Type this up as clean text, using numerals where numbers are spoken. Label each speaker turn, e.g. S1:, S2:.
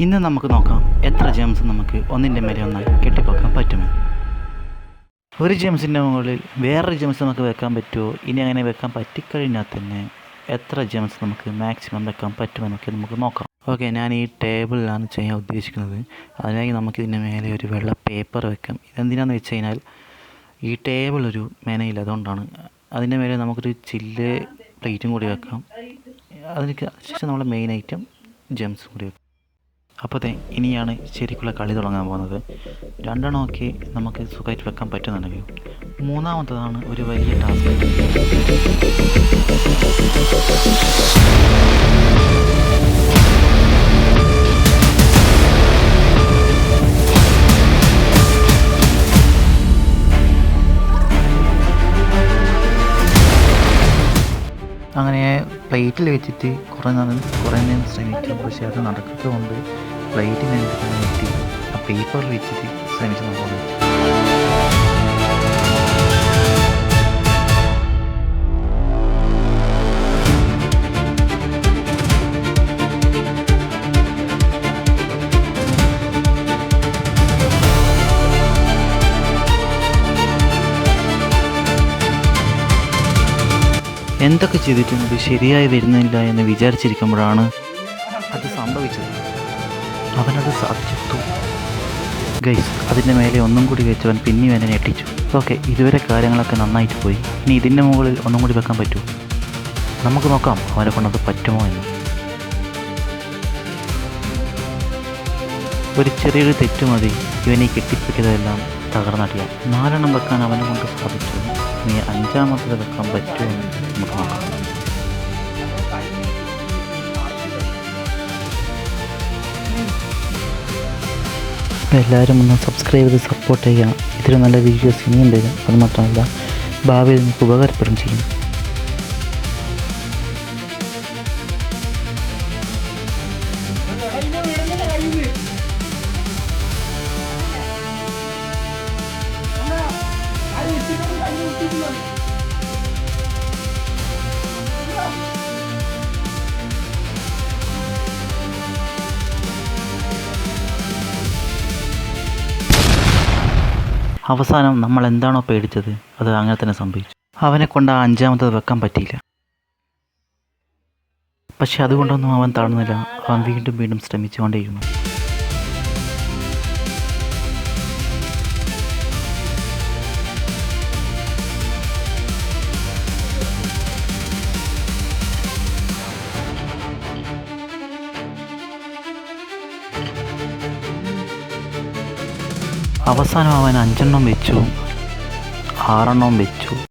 S1: ഇന്ന് നമുക്ക് നോക്കാം എത്ര ജെംസ് നമുക്ക് ഒന്നിൻ്റെ മേലെ ഒന്നായി കെട്ടിപ്പൊക്കാൻ പറ്റുമോ. ഒരു ജെംസിൻ്റെ മുകളിൽ വേറൊരു ജെംസ് നമുക്ക് വെക്കാൻ പറ്റുമോ, ഇനി അങ്ങനെ വെക്കാൻ പറ്റിക്കഴിഞ്ഞാൽ തന്നെ എത്ര ജെംസ് നമുക്ക് മാക്സിമം വെക്കാൻ പറ്റുമെന്നൊക്കെ നമുക്ക് നോക്കാം. ഓക്കെ, ഞാൻ ഈ ടേബിളിലാണ് ചെയ്യാൻ ഉദ്ദേശിക്കുന്നത്. അതിനായി നമുക്കിതിൻ്റെ മേലെ ഒരു വെള്ള പേപ്പർ വെക്കാം. ഇതെന്തിനാണെന്ന് വെച്ച് കഴിഞ്ഞാൽ ഈ ടേബിൾ ഒരു മെനയില്ല, അതുകൊണ്ടാണ്. അതിൻ്റെ മേലെ നമുക്കൊരു ചില്ല് പ്ലേറ്റും കൂടി വെക്കാം. അതിന് ശേഷം നമ്മൾ മെയിൻ ഐറ്റം ജെംസും കൂടി വെക്കാം. അപ്പോൾ ഇനിയാണ് ശരിക്കുള്ള കളി തുടങ്ങാൻ പോകുന്നത്. രണ്ടെണ്ണമൊക്കെ നമുക്ക് സുഖമായിട്ട് വെക്കാൻ പറ്റുന്നുണ്ടെങ്കിൽ മൂന്നാമത്തതാണ് ഒരു വലിയ ടാസ്ക്. അങ്ങനെ പ്ലേറ്റിൽ വെച്ചിട്ട് കുറേ നേരം ശ്രമിക്കും. പക്ഷേ അത് നടക്കുന്നത് കൊണ്ട് പ്ലേറ്റിന് വെട്ടി ആ പേപ്പറിൽ വെച്ചിട്ട് ശ്രമിച്ച് നോക്കാൻ പറ്റും. എന്തൊക്കെ ചെയ്തിട്ടും ഇത് ശരിയായി വരുന്നില്ല എന്ന് വിചാരിച്ചിരിക്കുമ്പോഴാണ് അത് സംഭവിച്ചത്. അവനത് സാധിച്ചു. ഗൈസ്, അതിൻ്റെ മേലെ ഒന്നും കൂടി വെച്ചവൻ പിന്നെയും എന്നെ ഞെട്ടിച്ചു. ഓക്കെ, ഇതുവരെ കാര്യങ്ങളൊക്കെ നന്നായിട്ട് പോയി. ഇനി ഇതിൻ്റെ മുകളിൽ ഒന്നും കൂടി വെക്കാൻ പറ്റുമോ? നമുക്ക് നോക്കാം അവനെ കൊണ്ടത് പറ്റുമോ എന്ന്. ഒരു ചെറിയൊരു തെറ്റ് മതി ഇവനെ കെട്ടിപ്പിടിച്ചതെല്ലാം തകർന്നടിയാം. 4 വെക്കാൻ അവനെ കൊണ്ട് സാധിച്ചു. ഇനി 5ാമത്തത് വെക്കാൻ പറ്റുമെന്ന് നമുക്ക് നോക്കാം. എല്ലാവരും ഒന്ന് സബ്സ്ക്രൈബ് ചെയ്ത് സപ്പോർട്ട് ചെയ്യുക. ഇതിൽ നല്ല വീഡിയോസ് ഇനിയും വരും. അതുമാത്രമല്ല ഭാവിയിൽ നിങ്ങൾക്ക് ഉപകാരപ്പെടുകയും ചെയ്യും. അവസാനം നമ്മൾ എന്താണോ പേടിച്ചത് അത് അങ്ങനെ തന്നെ സംഭവിച്ചു. അവനെ കൊണ്ട് ആ 5ാമത്തത് വെക്കാൻ പറ്റിയില്ല. പക്ഷെ അതുകൊണ്ടൊന്നും അവൻ താഴ്ന്നില്ല. അവൻ വീണ്ടും വീണ്ടും ശ്രമിച്ചുകൊണ്ടേയിരുന്നു. അവസാനം അവൻ 5 വെച്ചു, 6 വെച്ചു.